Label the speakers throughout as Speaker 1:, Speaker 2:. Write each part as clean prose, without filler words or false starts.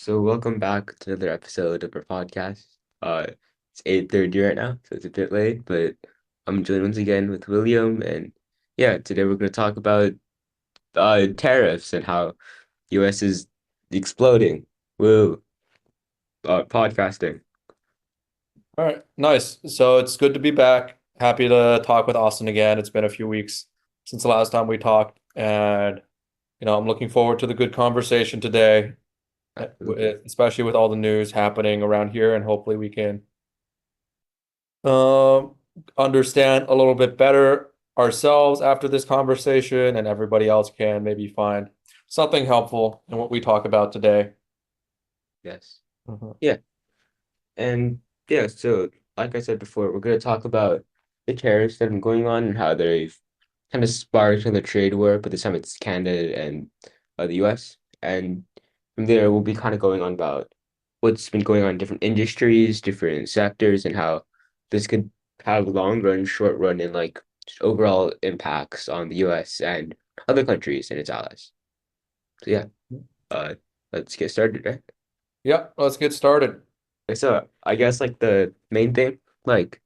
Speaker 1: So welcome back to another episode of our podcast. It's 8:30 right now, so it's a bit late, but I'm joined once again with William, and yeah, today we're going to talk about tariffs and how US is exploding. Woo, podcasting.
Speaker 2: All right, nice. So it's good to be back. Happy to talk with Austin again. It's been a few weeks since the last time we talked, and I'm looking forward to the good conversation today,
Speaker 1: Absolutely.
Speaker 2: especially with all the news happening around here, and hopefully we can um understand a little bit better ourselves after this conversation, and everybody else can maybe find something helpful in what we talk about today.
Speaker 1: Yes.
Speaker 2: Mhm.
Speaker 1: Yeah, and yeah, so like I said before, we're going to talk about the tariffs that have been going on and how they've kind of sparked another trade war, but this time it's Canada and the US. And from there, we'll be kind of going on about what's been going on in different industries, different sectors, and how this could have long run, short run, and like just overall impacts on the US and other countries and its allies. So yeah, uh, let's get started, right?
Speaker 2: Yeah, let's get started.
Speaker 1: So I guess like the main thing, like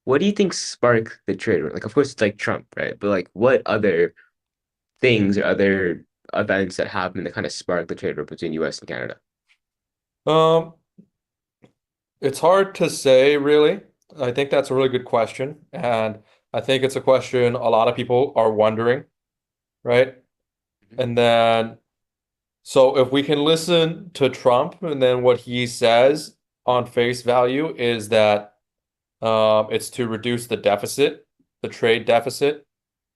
Speaker 1: what do you think sparked the trade war? Like, of course, it's like Trump, right? But like, what other things or other events that happened that kind of sparked the trade war between U.S. and Canada?
Speaker 2: Um, It's hard to say, really. I think that's a really good question. And I think it's a question a lot of people are wondering, right? And then, so if we can listen to Trump and then what he says on face value is that it's to reduce the deficit, the trade deficit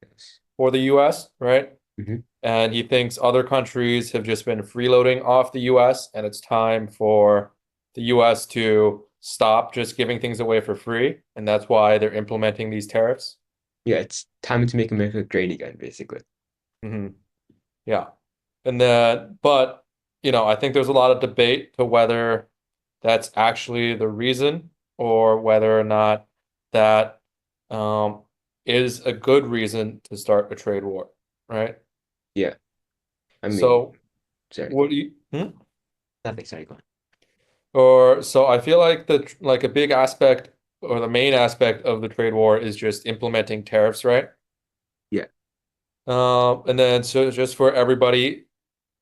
Speaker 1: Yes.
Speaker 2: for the US, right?
Speaker 1: Hmm.
Speaker 2: And he thinks other countries have just been freeloading off the US, and it's time for the US to stop just giving things away for free. And that's why they're implementing these tariffs.
Speaker 1: Yeah, it's time to make America great again, basically.
Speaker 2: Hmm. Yeah. And then, but, I think there's a lot of debate to whether that's actually the reason or whether or not that um, is a good reason to start a trade war, right?
Speaker 1: Yeah, I mean,
Speaker 2: So,
Speaker 1: sorry,
Speaker 2: what do you? Hmm?
Speaker 1: nothing. Sorry, go on.
Speaker 2: Or so I feel like a big aspect or the main aspect of the trade war is just implementing tariffs, right?
Speaker 1: Yeah,
Speaker 2: And then so just for everybody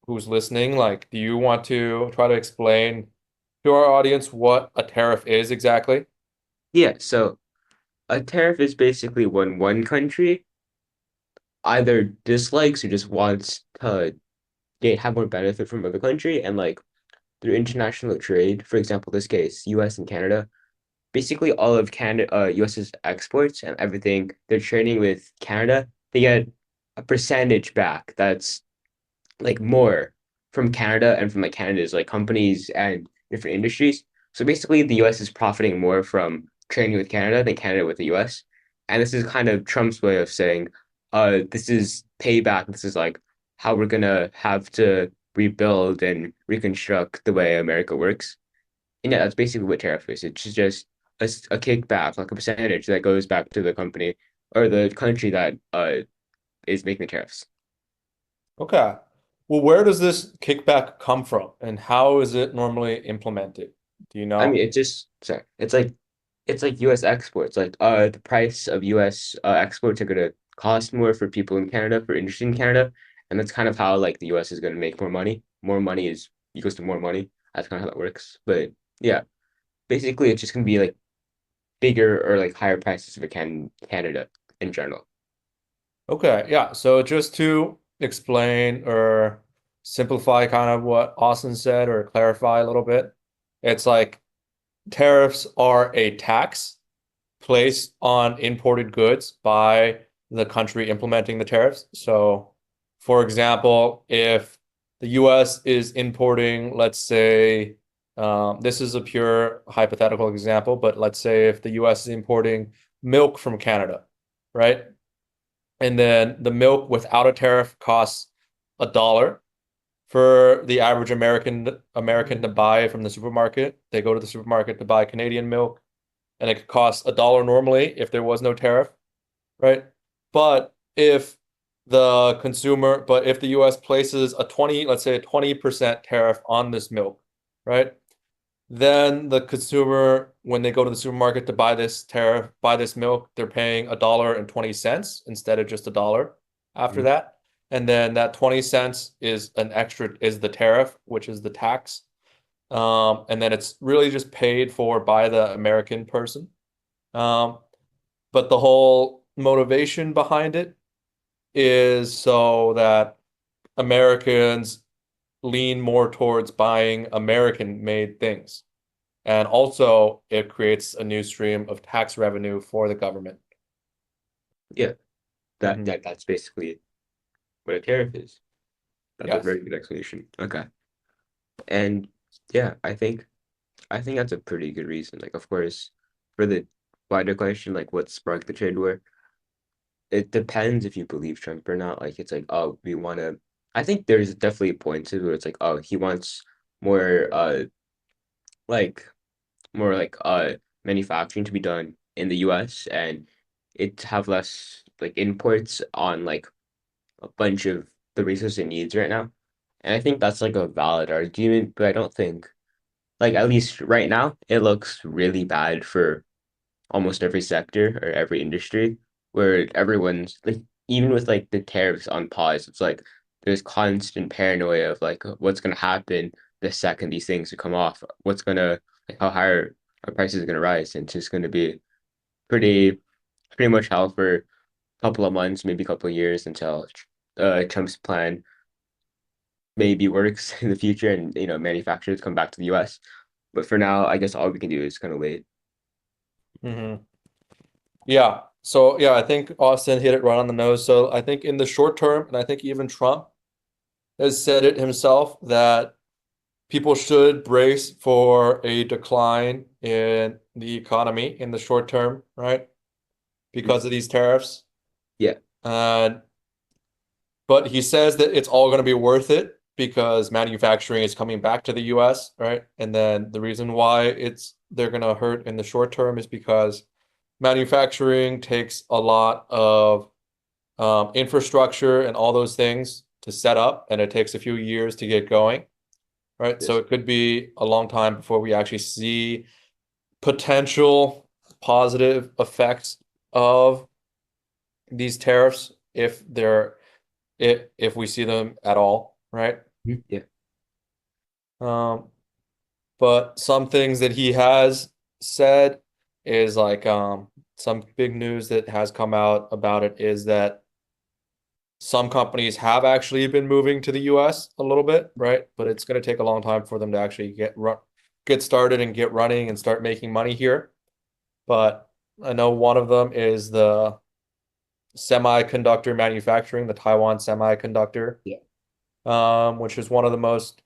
Speaker 2: who's listening, like, do you want to try to explain to our audience what a tariff is exactly?
Speaker 1: yeah. So a tariff is basically when one country either dislikes or just wants to get have more benefit from other country, and like through international trade, for example, this case, U.S. and Canada. Basically all of Canada, US's exports and everything they're trading with Canada, they get a percentage back that's like more from Canada and from like Canada's like companies and different industries. So basically the US is profiting more from trading with Canada than Canada with the US. And this is kind of Trump's way of saying, this is payback. This is like how we're gonna have to rebuild and reconstruct the way America works. And yeah, that's basically what tariff is. It's just a kickback, like a percentage that goes back to the company or the country that is making the tariffs.
Speaker 2: Okay. Well, where does this kickback come from and how is it normally implemented? Do you
Speaker 1: I mean,
Speaker 2: know?
Speaker 1: it's just sorry, it's like U.S. exports. Like the price of U.S. Exports are gonna cost more for people in Canada, for industry in Canada, and that's kind of how like the U.S. is gonna make more money. More money is equals to more money. That's kind of how that works. But yeah, basically, it's just gonna be like bigger or like higher prices for Canada in general.
Speaker 2: Okay, yeah. So just to explain or simplify kind of what Austin said or clarify a little bit, it's like tariffs are a tax placed on imported goods by the country implementing the tariffs. So, for example, if the US is importing, let's say, this is a pure hypothetical example, but let's say if the US is importing milk from Canada, right? And then the milk without a tariff costs $1 for the average American to buy from the supermarket. They go to the supermarket to buy Canadian milk, and it could cost $1 normally if there was no tariff, right? But if the consumer, but if the US places a 20, let's say a 20% tariff on this milk, right? Then the consumer, when they go to the supermarket to buy this milk, they're paying $1.20 instead of just a dollar after
Speaker 1: Mhm.
Speaker 2: that. And then that 20 cents is the tariff, which is the tax. And then it's really just paid for by the American person. Um, but the whole motivation behind it is so that Americans lean more towards buying American made things. And also, it creates a new stream of tax revenue for the government.
Speaker 1: Yeah,
Speaker 2: Hmm.
Speaker 1: that's basically what a tariff is. That's a
Speaker 2: Yes.
Speaker 1: very good explanation. Okay. And yeah, I think that's a pretty good reason. Like, of course, for the wider question, like what sparked the trade war, it depends if you believe Trump or not. Like, it's like, oh, we want to. I think there's definitely points where it's like, oh, he wants more, like more like manufacturing to be done in the U.S. and it to have less like imports on like a bunch of the resources it needs right now. And I think that's like a valid argument, but I don't think like at least right now it looks really bad for almost every sector or every industry where everyone's like even with like the tariffs on pause, it's like there's constant paranoia of like what's gonna happen the second these things come off, what's gonna like how higher our prices are gonna rise. And it's just gonna be pretty pretty much hell for a couple of months, maybe a couple of years until Trump's plan maybe works in the future and manufacturers come back to the US. But for now, I guess all we can do is kind of wait.
Speaker 2: Hmm. Yeah. So, yeah, I think Austin hit it right on the nose. So, I think in the short term, and I think even Trump has said it himself, that people should brace for a decline in the economy in the short term, right?
Speaker 1: Mhm.
Speaker 2: Because of these tariffs.
Speaker 1: Yeah.
Speaker 2: And but he says that it's all going to be worth it because manufacturing is coming back to the US, right? And then the reason why it's they're going to hurt in the short term is because manufacturing takes a lot of infrastructure and all those things to set up, and it takes a few years to get going, right? So
Speaker 1: Yes.
Speaker 2: it could be a long time before we actually see potential positive effects of these tariffs if we see them at all, right?
Speaker 1: Mhm. Yeah.
Speaker 2: Um, but some things that he has said is like some big news that has come out about it is that some companies have actually been moving to the US a little bit, right? But it's going to take a long time for them to actually get started and get running and start making money here. But I know one of them is the semiconductor manufacturing, the Taiwan Semiconductor,
Speaker 1: Yeah.
Speaker 2: which is one of the most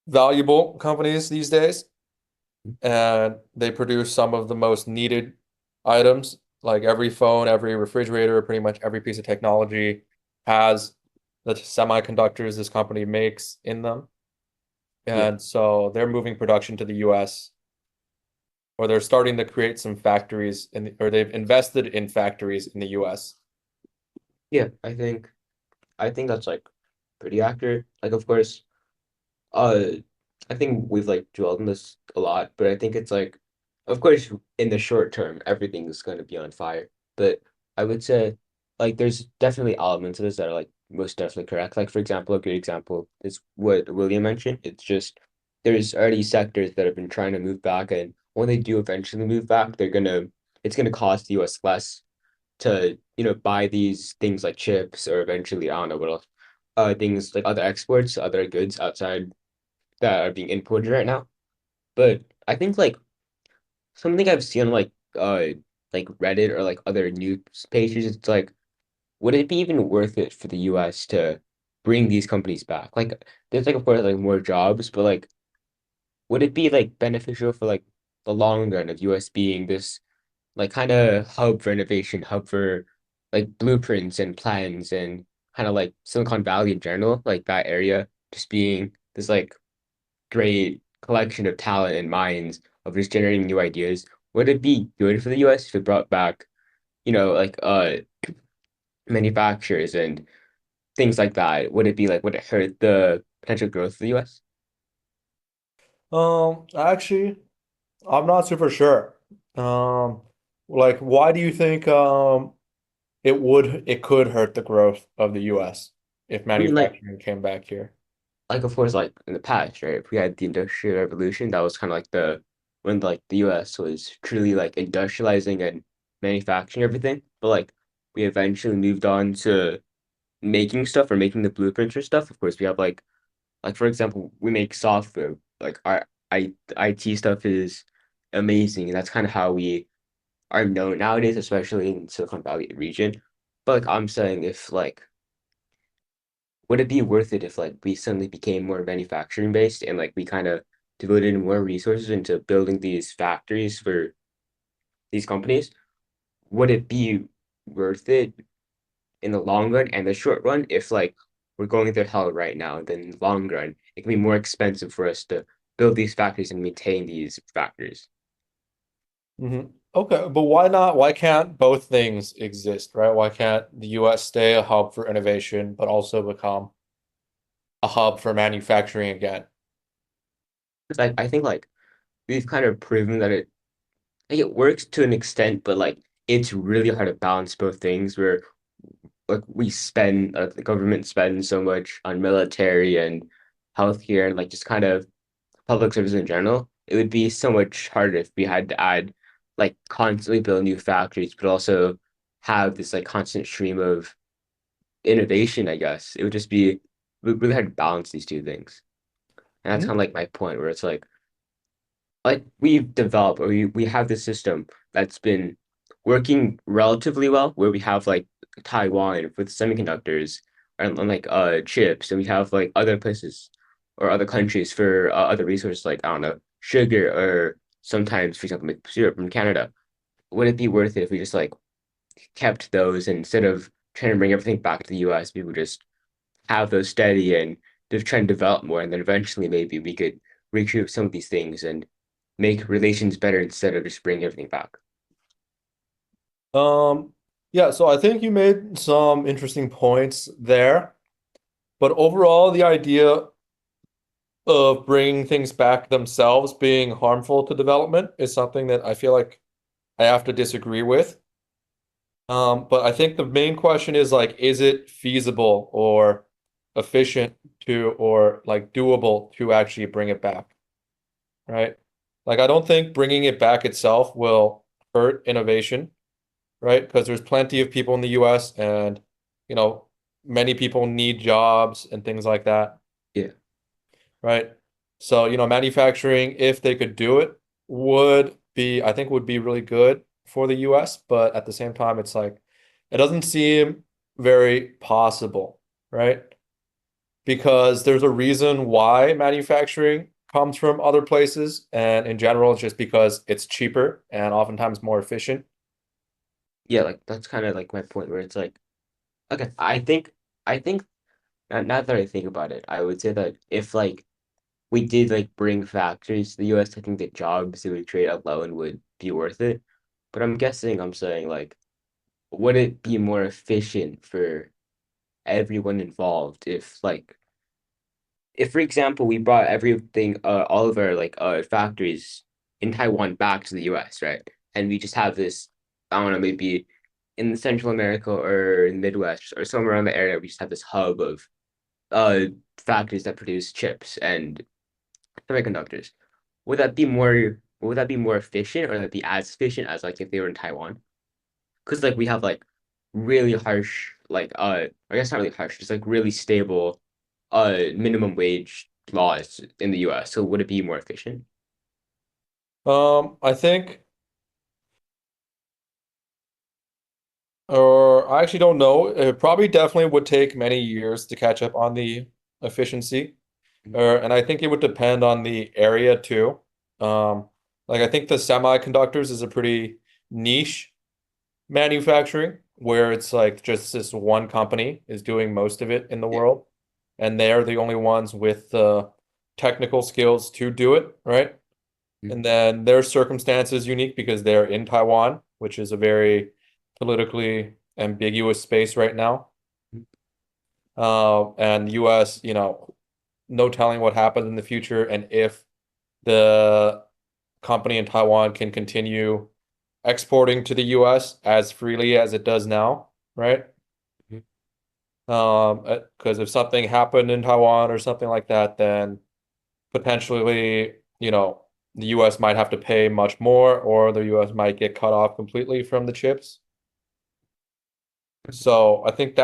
Speaker 2: valuable companies these days. And they produce some of the most needed items. Like every phone, every refrigerator, pretty much every piece of technology has the semiconductors this company makes in them.
Speaker 1: Yeah.
Speaker 2: And so they're moving production to the US, or they're starting to create some factories or they've invested in factories in the US.
Speaker 1: Yeah. I think that's like pretty accurate. Like of course, uh I think we've like dwelled on this a lot, but I think it's like of course in the short term everything is gonna be on fire. But I would say like there's definitely elements of this that are like most definitely correct. Like for example, a good example is what William mentioned. It's just there's already sectors that have been trying to move back and when they do eventually move back, it's gonna cost the US less to buy these things like chips or eventually I don't know what else things like other exports, other goods outside that are being imported right now. But I think like something I've seen on like Reddit or like other news pages, it's like would it be even worth it for the US to bring these companies back? Like there's like of course like more jobs, but like would it be like beneficial for like the long run of US being this like kind of hub for innovation, hub for like blueprints and plans and kind of like Silicon Valley in general, like that area just being this like great collection of talent and minds of just generating new ideas. Would it be good for the US if it brought back, like manufacturers and things like that, would it be like would it hurt the potential growth of the US?
Speaker 2: Actually, I'm not super sure. Um, like, why do you think it could hurt the growth of the US if
Speaker 1: I mean,
Speaker 2: manufacturing came back here?
Speaker 1: like of course, like in the past, right? If we had the Industrial Revolution, that was kind of like the when like the US was truly like industrializing and manufacturing everything. But like we eventually moved on to making stuff or making the blueprints or stuff. Of course, we have like for example, we make software. Like our IT stuff is amazing, and that's kind of how we are known nowadays, especially in Silicon Valley region. But like I'm saying, if like would it be worth it if like we suddenly became more manufacturing based and like we kind of devoted more resources into building these factories for these companies? Would it be worth it in the long run and the short run if like we're going through hell right now, then in the long run it can be more expensive for us to build these factories and maintain these factories.
Speaker 2: Okay, but why not? Why can't both things exist, right? Why can't the US stay a hub for innovation, but also become a hub for manufacturing again?
Speaker 1: I think like we've kind of proven that it works to an extent, but like it's really hard to balance both things where like we spend the government spends so much on military and healthcare and like just kind of public service in general. It would be so much harder if we had to add like constantly build new factories, but also have this like constant stream of innovation, I guess. It would just be really hard to balance these two things. And that's kind of like my point where it's like we've developed or we have this system that's been working relatively well where we have like Taiwan with semiconductors and like chips and we have like other places or other countries for other resources like I don't know sugar or sometimes for example like syrup from Canada. Would it be worth it if we just like kept those and instead of trying to bring everything back to the US, we would just have those steady and just try and develop more, and then eventually maybe we could recoup some of these things and make relations better instead of just bring everything back.
Speaker 2: Yeah, so I think you made some interesting points there, but overall, the idea of bringing things back themselves being harmful to development is something that I feel like I have to disagree with. But I think the main question is like, is it feasible or efficient to, or like doable to actually bring it back, right? Like, I don't think bringing it back itself will hurt innovation, right? Because there's plenty of people in the US and, you know, many people need jobs and things like that,
Speaker 1: Yeah.
Speaker 2: right? So, manufacturing, if they could do it, I think would be really good for the US, but at the same time, it's like, it doesn't seem very possible, right? Because there's a reason why manufacturing comes from other places, and in general, it's just because it's cheaper and oftentimes more efficient.
Speaker 1: Yeah, like that's kind of like my point where it's like, okay, I think now that I think about it, I would say that if like we did like bring factories to the US, I think the jobs it would create alone would be worth it. But I'm saying like, would it be more efficient for everyone involved if for example we brought everything all of our like factories in Taiwan back to the US, right? And we just have this, I don't know, maybe in Central America or in the Midwest or somewhere around the area, we just have this hub of uh factories that produce chips and semiconductors. Would that be more efficient or would that be as efficient as like if they were in Taiwan? Because like we have like really harsh like I guess not really harsh, just like really stable minimum wage laws in the US. So would it be more efficient?
Speaker 2: I think, or I actually don't know. It probably definitely would take many years to catch up on the efficiency. And I think it would depend on the area too. Um, like I think the semiconductors is a pretty niche manufacturing where it's like just this one company is doing most of it in the
Speaker 1: Yeah.
Speaker 2: world, and they're the only ones with the technical skills to do it, right?
Speaker 1: Mhm.
Speaker 2: And then their circumstance is unique because they're in Taiwan, which is a very politically ambiguous space right now. And the US, no telling what happens in the future and if the company in Taiwan can continue exporting to the US as freely as it does now, right?
Speaker 1: Mhm.
Speaker 2: Because if something happened in Taiwan or something like that, then potentially, the US might have to pay much more, or the US might get cut off completely from the chips. So I think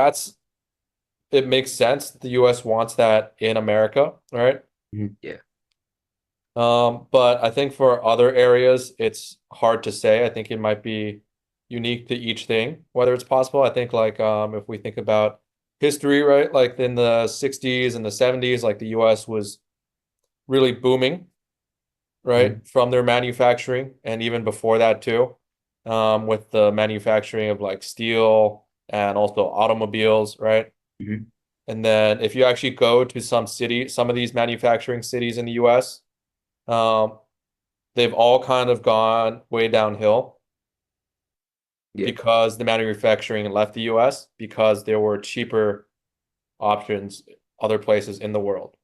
Speaker 2: it makes sense that the US wants that in America, right?
Speaker 1: Mhm. Yeah.
Speaker 2: But I think for other areas, it's hard to say. I think it might be unique to each thing, whether it's possible. I think like if we think about history, right? Like in the 60s and the 70s, like the US was really booming,
Speaker 1: Mhm.
Speaker 2: right? From their manufacturing and even before that too, with the manufacturing of like steel and also automobiles, right?
Speaker 1: Mhm.
Speaker 2: And then if you actually go to some of these manufacturing cities in the US, um, they've all kind of gone way downhill
Speaker 1: Yeah.
Speaker 2: because the manufacturing left the US because there were cheaper options other places in the world,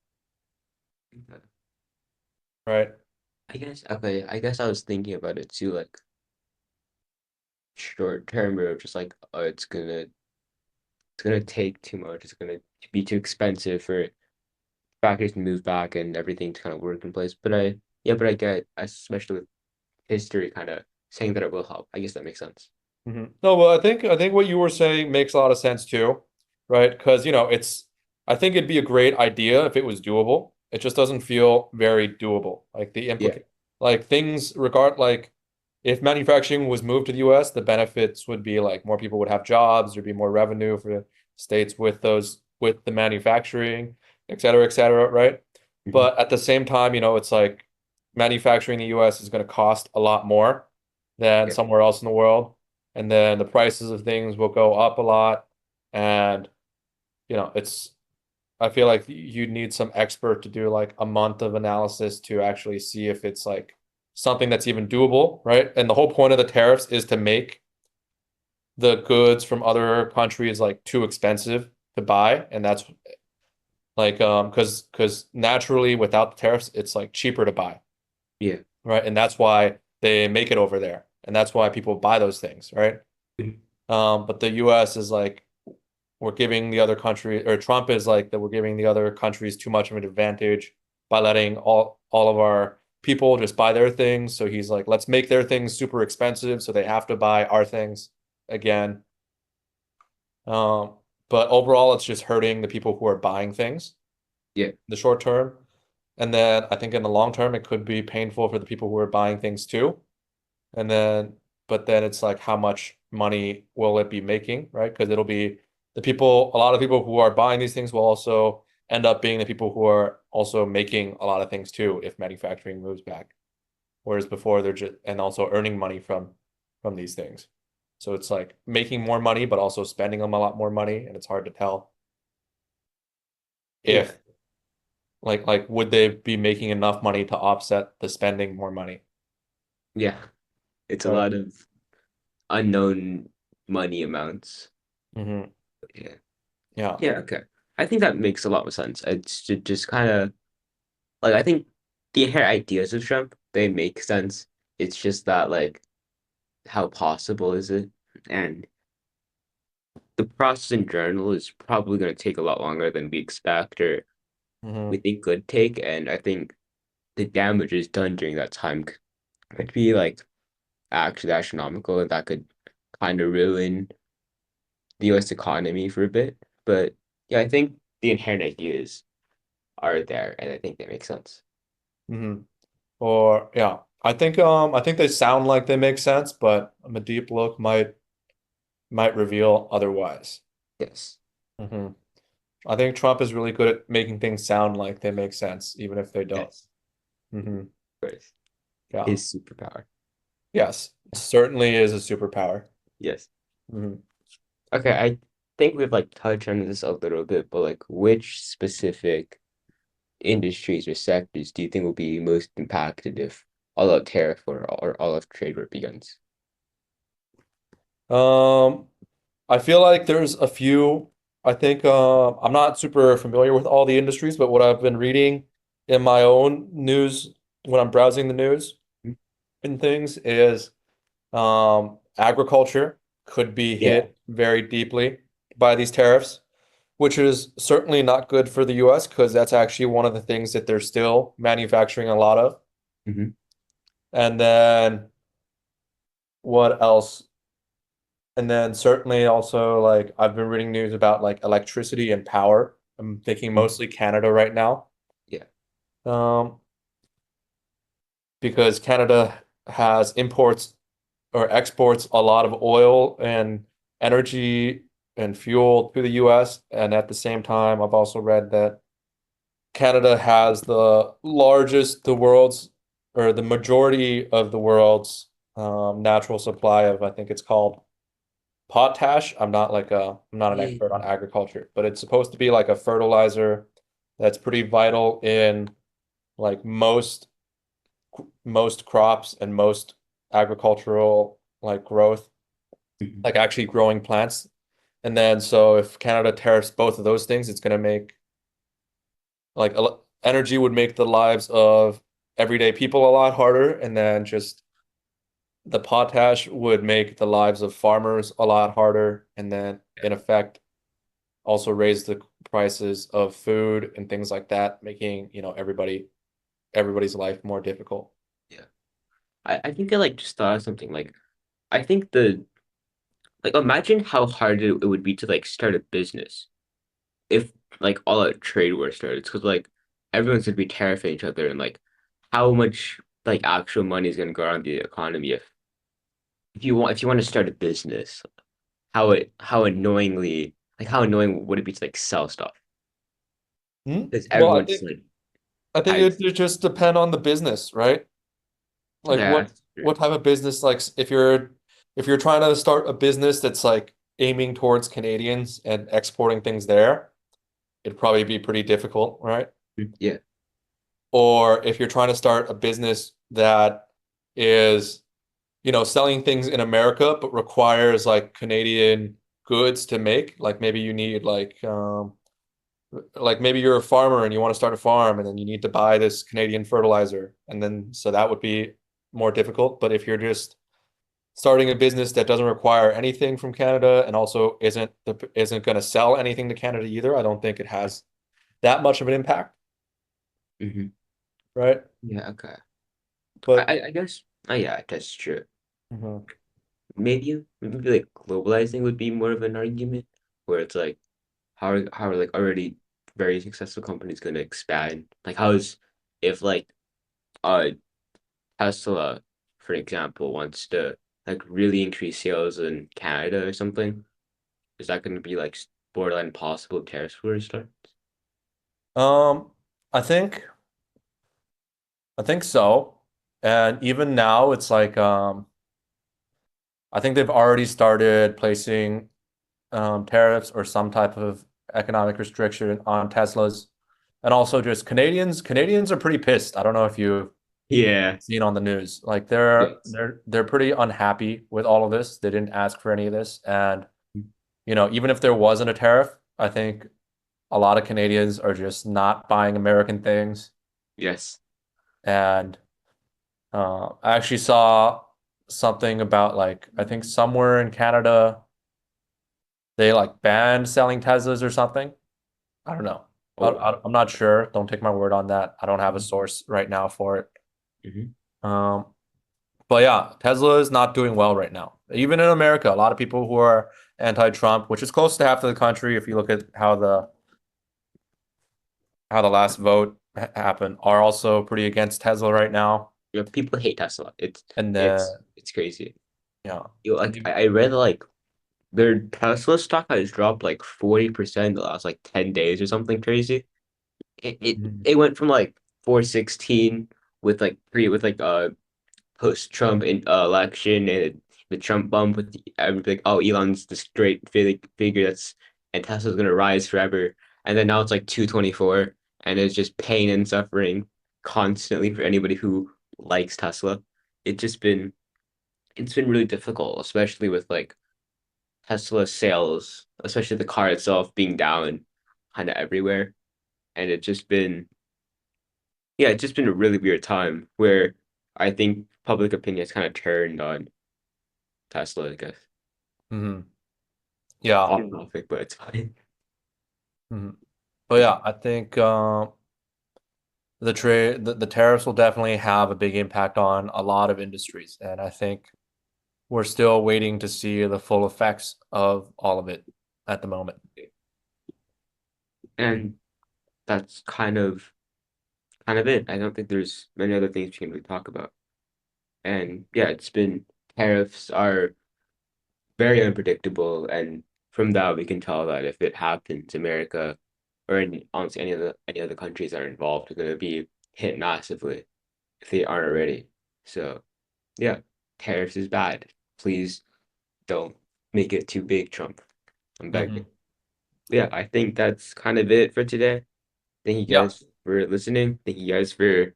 Speaker 2: right?
Speaker 1: I guess okay, I guess I was thinking about it too, like short term or just like oh it's gonna take too much, it's gonna be too expensive for factories to move back and everything to kind of work in place. But I get especially with history kind of saying that it will help. I guess that makes sense.
Speaker 2: No, well, I think what you were saying makes a lot of sense too, right? Because I think it'd be a great idea if it was doable. It just doesn't feel very doable. Like
Speaker 1: Yeah.
Speaker 2: like things regard like if manufacturing was moved to the US, the benefits would be like more people would have jobs, there'd be more revenue for states with the manufacturing, et cetera, right?
Speaker 1: Hmm.
Speaker 2: But at the same time, it's like manufacturing in the US is going to cost a lot more than
Speaker 1: Yeah.
Speaker 2: somewhere else in the world, and then the prices of things will go up a lot. And it's I feel like you need some expert to do like a month of analysis to actually see if it's like something that's even doable, right? And the whole point of the tariffs is to make the goods from other countries like too expensive to buy, and that's like because naturally without the tariffs it's like cheaper to buy,
Speaker 1: Yeah.
Speaker 2: right? And that's why they make it over there, and that's why people buy those things, right?
Speaker 1: Mhm.
Speaker 2: But the US is like we're giving the other country, or Trump is like that we're giving the other countries too much of an advantage by letting all of our people just buy their things. So he's like, let's make their things super expensive so they have to buy our things again. Um, but overall, it's just hurting the people who are buying things
Speaker 1: Yeah.
Speaker 2: in the short term. And then I think in the long term, it could be painful for the people who are buying things too. And then, but then it's like, how much money will it be making, right? Because it'll be a lot of people who are buying these things will also end up being the people who are also making a lot of things too if manufacturing moves back. Whereas before they're just, and also earning money from these things. So it's like making more money, but also spending them a lot more money. And it's hard to tell
Speaker 1: Yeah.
Speaker 2: if like would they be making enough money to offset the spending more money,
Speaker 1: Yeah. It's a
Speaker 2: right?
Speaker 1: lot of unknown money amounts.
Speaker 2: Hmm.
Speaker 1: Yeah.
Speaker 2: Yeah.
Speaker 1: Yeah, okay. I think that makes a lot of sense. Just kind of like I think the inherent ideas of Trump, they make sense. It's just that like how possible is it? And the process in general is probably going to take a lot longer than we expect or we
Speaker 2: Hmm.
Speaker 1: think could take. And I think the damages done during that time could be like actually astronomical and that could kind of ruin the US economy for a bit. But yeah, I think the inherent ideas are there and I think they make sense.
Speaker 2: Hmm. Or yeah, I think they sound like they make sense, but a deep look might reveal otherwise.
Speaker 1: Yes.
Speaker 2: Hmm. I think Trump is really good at making things sound like they make sense, even if they don't.
Speaker 1: Yes.
Speaker 2: Hmm.
Speaker 1: Of course.
Speaker 2: Yeah.
Speaker 1: His superpower.
Speaker 2: Yes, certainly is a superpower.
Speaker 1: Yes.
Speaker 2: Hmm.
Speaker 1: Okay, I think we've like touched on this a little bit, but like which specific industries or sectors do you think will be most impacted if all out tariff or all of trade war begins?
Speaker 2: Um, I feel like there's a few. I think I'm not super familiar with all the industries, but what I've been reading in my own news when I'm browsing the news and things is agriculture could be
Speaker 1: Yeah.
Speaker 2: hit very deeply by these tariffs, which is certainly not good for the US because that's actually one of the things that they're still manufacturing a lot of.
Speaker 1: Hmm.
Speaker 2: And then what else? And then certainly also like I've been reading news about like electricity and power. I'm thinking mostly Canada right now.
Speaker 1: Yeah.
Speaker 2: Um, because Canada has imports or exports a lot of oil and energy and fuel to the US. And at the same time, I've also read that Canada has the world's, or the majority of the world's natural supply of, I think it's called potash. I'm not an
Speaker 1: Yeah.
Speaker 2: expert on agriculture, but it's supposed to be like a fertilizer that's pretty vital in like most crops and most agricultural like growth,
Speaker 1: Mhm.
Speaker 2: like actually growing plants. And then so if Canada tariffs both of those things, it's going to make like energy would make the lives of everyday people a lot harder, and then just the potash would make the lives of farmers a lot harder, and then in effect also raise the prices of food and things like that, making, everybody's life more difficult.
Speaker 1: Yeah. I think I like just thought of something like I think the like imagine how hard it would be to like start a business if like all out trade war started because like everyone's gonna be tariffing each other and like how much like actual money is gonna go around the economy if you want to start a business how annoyingly like how annoying would it be to like sell stuff
Speaker 2: Hmm?
Speaker 1: because
Speaker 2: Well,
Speaker 1: everyone's like
Speaker 2: I think
Speaker 1: I
Speaker 2: it just depend on the business, right? Like
Speaker 1: yeah that's true.
Speaker 2: what type of business, like if you're trying to start a business that's like aiming towards Canadians and exporting things there, it'd probably be pretty difficult, right?
Speaker 1: Yeah.
Speaker 2: Or if you're trying to start a business that is, selling things in America but requires like Canadian goods to make, like maybe you need like maybe you're a farmer and you want to start a farm and then you need to buy this Canadian fertilizer, and then so that would be more difficult. But if you're just starting a business that doesn't require anything from Canada and also isn't going to sell anything to Canada either, I don't think it has that much of an impact,
Speaker 1: Hmm.
Speaker 2: right?
Speaker 1: Yeah, okay.
Speaker 2: But
Speaker 1: I guess oh yeah that's true.
Speaker 2: mhm.
Speaker 1: Maybe like globalizing would be more of an argument where it's like how are like already very successful companies going to expand? Like how is if like uh Tesla, for example, wants to like really increase sales in Canada or something, is that going to be like borderline possible if tariffs were to start?
Speaker 2: um, I think I think so. And even now, it's like I think they've already started placing tariffs or some type of economic restriction on Teslas. And also just Canadians are pretty pissed. I don't know if you've
Speaker 1: Yeah.
Speaker 2: seen on the news. Like they're
Speaker 1: Yes.
Speaker 2: they're they're pretty unhappy with all of this. They didn't ask for any of this. And even if there wasn't a tariff, I think a lot of Canadians are just not buying American things.
Speaker 1: Yes.
Speaker 2: And I actually saw something about like I think somewhere in Canada they like banned selling Teslas or something. I don't know.
Speaker 1: Oh wow.
Speaker 2: I'm not sure. Don't take my word on that. I don't have a
Speaker 1: Hmm.
Speaker 2: source right now for it.
Speaker 1: Hmm.
Speaker 2: Um, but yeah, Tesla is not doing well right now. Even in America, a lot of people who are anti-Trump, which is close to half of the country, if you look at how the last vote happened, are also pretty against Tesla right now.
Speaker 1: You know, people hate Tesla.
Speaker 2: And then
Speaker 1: It's crazy.
Speaker 2: yeah,
Speaker 1: You know,
Speaker 2: and
Speaker 1: like I read like their Tesla stock has dropped like 40% in the last like 10 days or something crazy. It went from like 416 with like pre with like post-Trump in election and the Trump bump with like oh Elon's the straight figure that's and Tesla's gonna rise forever and then now it's like 224 and it's just pain and suffering constantly for anybody who likes Tesla. It's just been it's been really difficult, especially with like Tesla sales, especially the car itself, being down kind of everywhere. And it's just been, yeah, it's just been a really weird time where I think public opinion has kind of turned on Tesla, I guess.
Speaker 2: Hmm. Yeah.
Speaker 1: Off topic, but it's fine.
Speaker 2: Hmm. But yeah, I think the tariffs will definitely have a big impact on a lot of industries, and I think we're still waiting to see the full effects of all of it at the moment.
Speaker 1: And that's kind of it. I don't think there's many other things we can really talk about. And yeah, it's been tariffs are very unpredictable, and from that we can tell that if it happens, America or honestly any other countries that are involved are going to be hit massively if they aren't already. So yeah, tariffs is bad. Please don't make it too big, Trump. I'm begging.
Speaker 2: Hmm.
Speaker 1: Yeah, I think that's kind of it for today. Thank you
Speaker 2: Yeah.
Speaker 1: guys for listening. Thank you guys for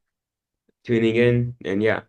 Speaker 1: tuning in. And yeah.